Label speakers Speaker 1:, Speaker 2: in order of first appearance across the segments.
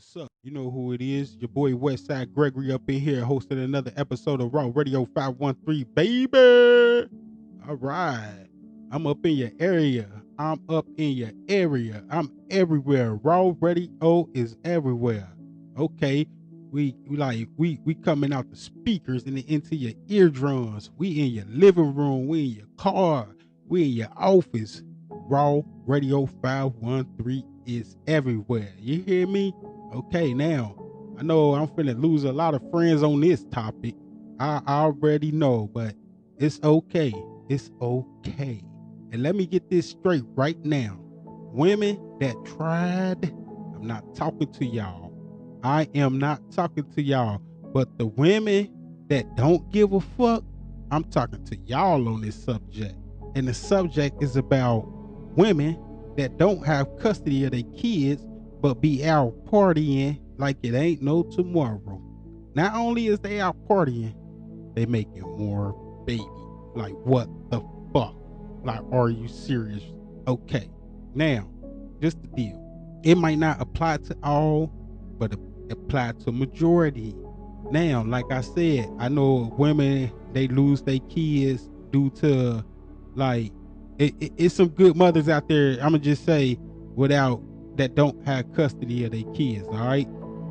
Speaker 1: What's up? You know who it is. Your boy Westside Gregory up in here hosting another episode of Raw Radio 513, baby. All right. I'm up in your area. I'm up in your area. I'm everywhere. Raw Radio is everywhere. Okay. We coming out the speakers and into your eardrums. We in your living room. We in your car. We in your office. Raw Radio 513 is everywhere. You hear me? Okay, now I know I'm finna lose a lot of friends on this topic. I already know, but it's okay. It's okay. And let me get this straight right now. Women that tried, I'm not talking to y'all. I am not talking to y'all. But the women that don't give a fuck, I'm talking to y'all on this subject. And the subject is about women that don't have custody of their kids but be out partying like it ain't no tomorrow. Not only is they out partying, they making more baby. Like what the fuck? Like, are you serious? Okay. Now, just the deal. It might not apply to all, but it apply to majority. Now, like I said, I know women, they lose their kids due to like it's some good mothers out there, I'ma just say, without that don't have custody of their kids, all right?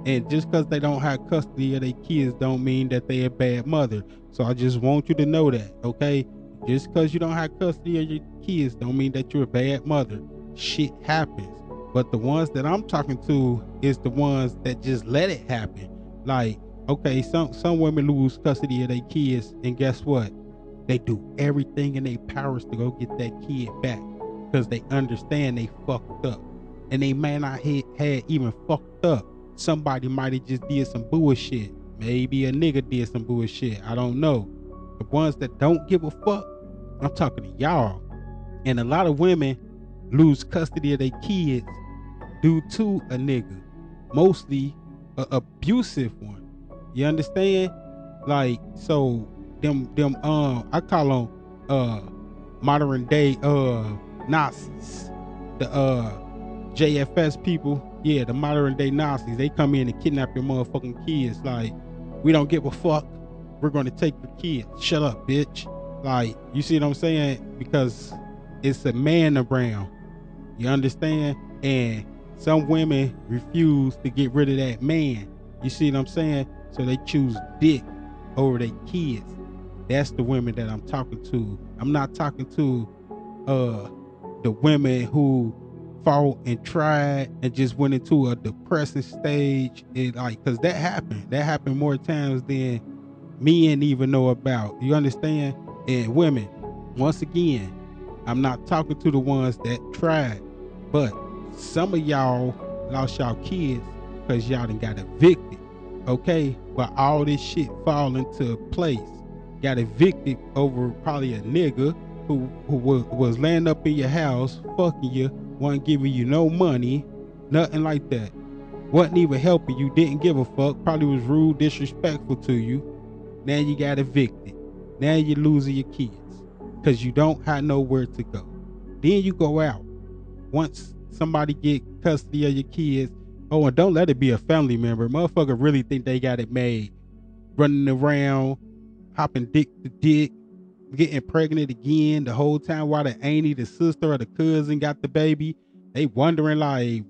Speaker 1: And just because they don't have custody of their kids don't mean that they a bad mother. So I just want you to know that, okay? Just because you don't have custody of your kids don't mean that you're a bad mother. Shit happens. But the ones that I'm talking to is the ones that just let it happen. Like, okay, some women lose custody of their kids, and guess what? They do everything in their powers to go get that kid back because they understand they fucked up. And they may not had even fucked up. Somebody might have just did some bullshit. Maybe a nigga did some bullshit. I don't know. The ones that don't give a fuck, I'm talking to y'all. And a lot of women lose custody of their kids due to a nigga. Mostly a abusive one. You understand? Like, so them I call them modern day Nazis. The JFS people, yeah, the modern day Nazis, they come in and kidnap your motherfucking kids. Like, we don't give a fuck. We're gonna take your kids. Shut up, bitch. Like, you see what I'm saying? Because it's a man around. You understand? And some women refuse to get rid of that man. You see what I'm saying? So they choose dick over their kids. That's the women that I'm talking to. I'm not talking to the women who fought and tried and just went into a depressing stage. It like, cause that happened more times than men even know about. You understand? And women, once again, I'm not talking to the ones that tried, but some of y'all lost y'all kids because y'all done got evicted. Okay, but all this shit fall into place. Got evicted over probably a nigga who was laying up in your house, fucking you, wasn't giving you no money, nothing like that. Wasn't even helping you, didn't give a fuck, probably was rude, disrespectful to you. Now you got evicted. Now you're losing your kids because you don't have nowhere to go. Then you go out. Once somebody get custody of your kids, oh, and don't let it be a family member. Motherfucker really think they got it made. Running around, hopping dick to dick, getting pregnant again the whole time while the auntie, the sister, or the cousin got the baby. They wondering like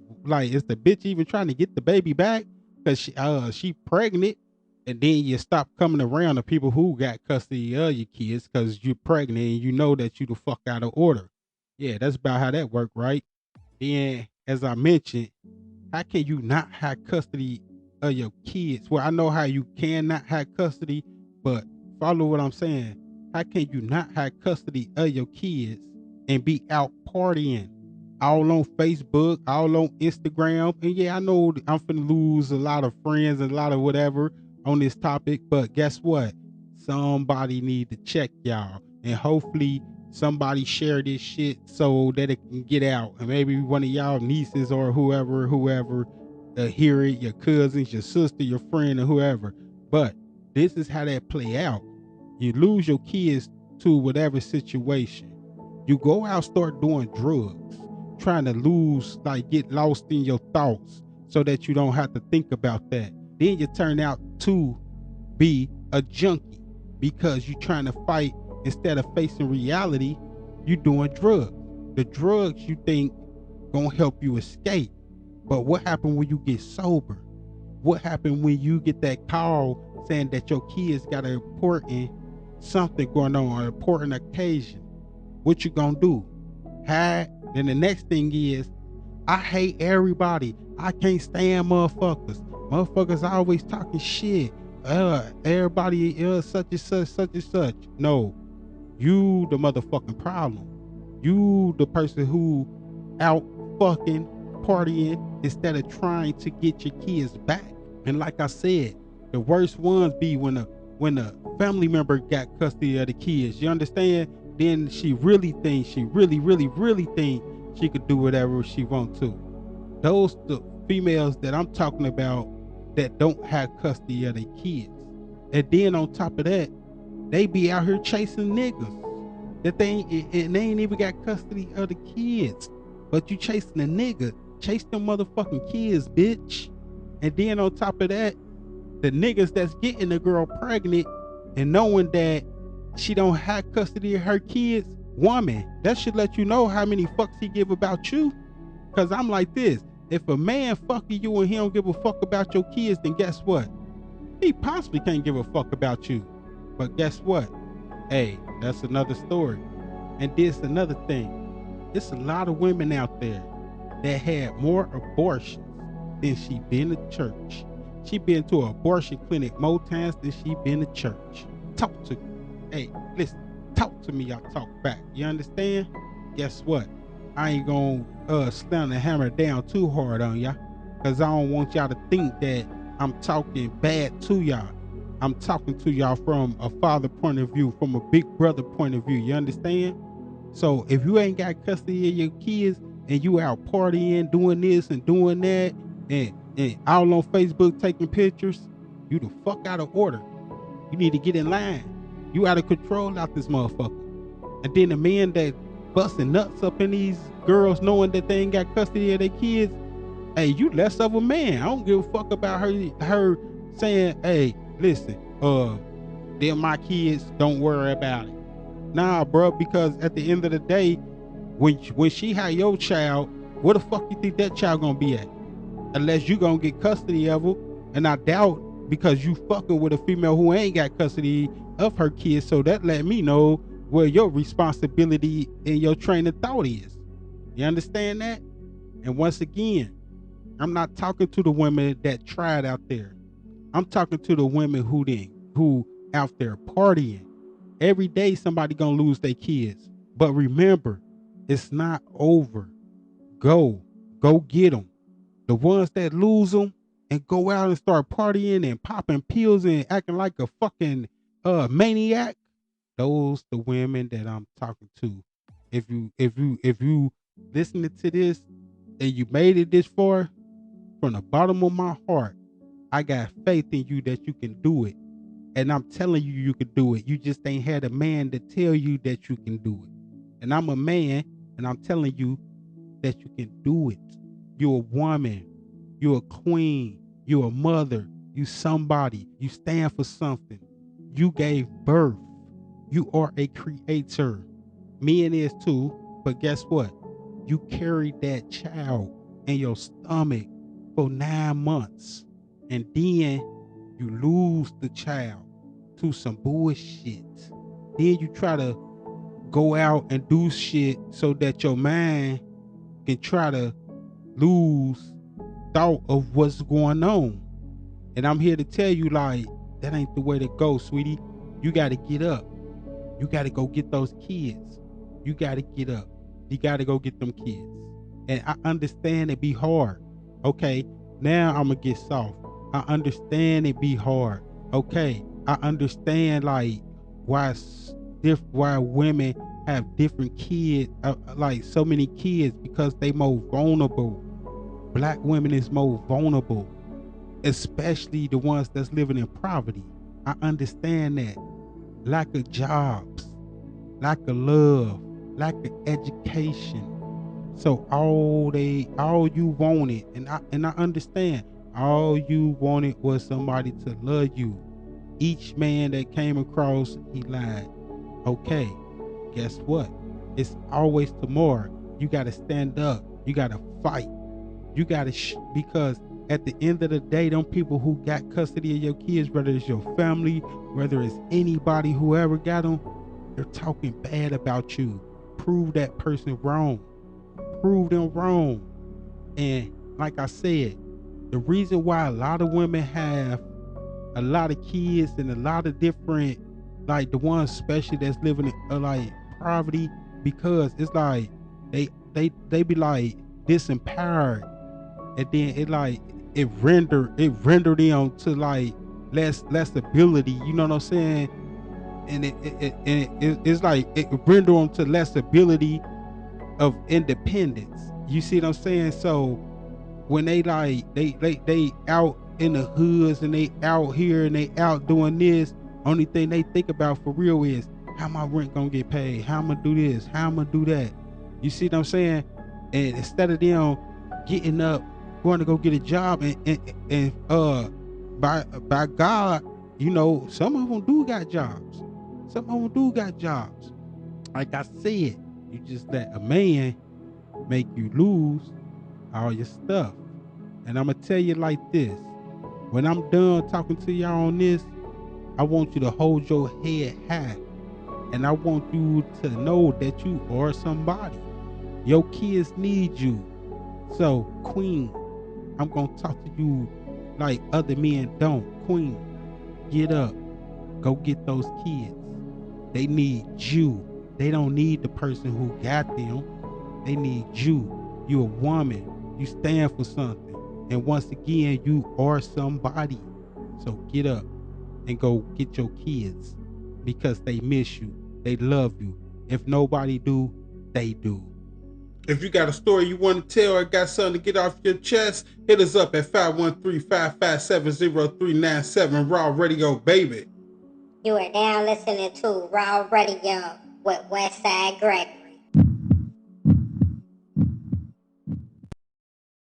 Speaker 1: is the bitch even trying to get the baby back? Cause she pregnant. And then you stop coming around to people who got custody of your kids because you're pregnant and you know that you the fuck out of order. Yeah, that's about how that worked, right? Then, as I mentioned, how can you not have custody of your kids? Well, I know how you cannot have custody, but follow what I'm saying. How can you not have custody of your kids and be out partying all on Facebook, all on Instagram? And yeah, I know I'm finna lose a lot of friends and a lot of whatever on this topic, but guess what? Somebody need to check y'all, and hopefully somebody share this shit so that it can get out, and maybe one of y'all nieces or whoever hear it, your cousins, your sister, your friend, or whoever. But this is how that play out. You lose your kids to whatever situation. You go out, start doing drugs, trying to lose, like get lost in your thoughts, so that you don't have to think about that. Then you turn out to be a junkie because you're trying to fight instead of facing reality. You doing drugs. The drugs you think gonna help you escape, but what happened when you get sober? What happened when you get that call saying that your kids got an important something going on, an important occasion? What you gonna do? Hide? Then the next thing is, I hate everybody. I can't stand motherfuckers. Motherfuckers always talking shit. Everybody such and such, such and such. No, you the motherfucking problem. You the person who out fucking partying instead of trying to get your kids back. And like I said, the worst ones be when a family member got custody of the kids. You understand? Then she really thinks, she really think she could do whatever she wants to. Those the females that I'm talking about that don't have custody of their kids. And then on top of that, they be out here chasing niggas that they ain't even got custody of the kids. But you chasing a nigga, chase them motherfucking kids, bitch. And then on top of that, the niggas that's getting the girl pregnant and knowing that she don't have custody of her kids, woman, that should let you know how many fucks he give about you. Cause I'm like this, if a man fucking you and he don't give a fuck about your kids, then guess what? He possibly can't give a fuck about you. But guess what? Hey, that's another story. And this another thing. There's a lot of women out there that had more abortions than she been to church. She been to an abortion clinic more times than she been to church. Talk to me. Hey, listen, talk to me, y'all talk back. You understand? Guess what? I ain't gonna slam the hammer down too hard on y'all, cause I don't want y'all to think that I'm talking bad to y'all. I'm talking to y'all from a father point of view, from a big brother point of view. You understand? So if you ain't got custody of your kids and you out partying, doing this and doing that, and all on Facebook taking pictures, you the fuck out of order. You need to get in line. You out of control out this motherfucker. And then the men that busting nuts up in these girls knowing that they ain't got custody of their kids, hey, you less of a man. I don't give a fuck about her saying, hey, listen, they're my kids, don't worry about it. Nah, bro, because at the end of the day, when she had your child, where the fuck you think that child gonna be at? Unless you gonna get custody of her, and I doubt, because you fucking with a female who ain't got custody of her kids, so that let me know where your responsibility and your train of thought is. You understand that? And once again, I'm not talking to the women that tried out there. I'm talking to the women who out there partying. Every day somebody gonna lose their kids. But remember, it's not over. Go get them. The ones that lose them and go out and start partying and popping pills and acting like a fucking maniac, those the women that I'm talking to. If you listening to this and you made it this far, from the bottom of my heart, I got faith in you that you can do it. And I'm telling you, you can do it. You just ain't had a man to tell you that you can do it. And I'm a man, and I'm telling you that you can do it. You're a woman. You're a queen. You're a mother. You somebody. You stand for something. You gave birth. You are a creator. Men is too, but guess what? You carried that child in your stomach for 9 months. And then you lose the child to some bullshit. Then you try to go out and do shit so that your mind can try to lose thought of what's going on. And I'm here to tell you, like, that ain't the way to go, sweetie. You got to get up. You got to go get those kids. You got to get up. You got to go get them kids. And I understand it be hard. Okay, now I'm going to get soft. I understand it be hard. Okay, I understand like why women have different kids, like so many kids, because they more vulnerable. Black women is more vulnerable, especially the ones that's living in poverty. I understand that. Lack of jobs, lack of love, lack of education. So all you wanted, and I understand, all you wanted was somebody to love you. Each man that came across, he lied. Okay, guess what? It's always tomorrow. You gotta stand up. You gotta fight. You gotta because at the end of the day, them people who got custody of your kids, whether it's your family, whether it's anybody, whoever got them, they're talking bad about you. Prove that person wrong. Prove them wrong. And like I said, the reason why a lot of women have a lot of kids and a lot of different, like the ones especially that's living in like poverty, because it's like they be like disempowered, and then it render them to like less ability, you know what I'm saying? And it's like it render them to less ability of independence. You see what I'm saying? So when they like they out in the hoods and they out here and they out doing this, only thing they think about for real is how my rent gonna get paid, how I'm gonna do this, how I'm gonna do that. You see what I'm saying? And instead of them getting up, going to go get a job, and by God, you know, some of them do got jobs. Some of them do got jobs. Like I said, you just let a man make you lose all your stuff. And I'm gonna tell you like this: when I'm done talking to y'all on this, I want you to hold your head high, and I want you to know that you are somebody. Your kids need you. So, Queen, I'm gonna talk to you like other men don't. Queen, get up, go get those kids. They need you. They don't need the person who got them. They need you. You're a woman. You stand for something. And once again, you are somebody. So get up and go get your kids, because they miss you. They love you. If nobody do, they do. If you got a story you want to tell or got something to get off your chest, hit us up at 513-557-0397 Raw Radio, baby.
Speaker 2: You are now listening to Raw Radio with Westside Gregory.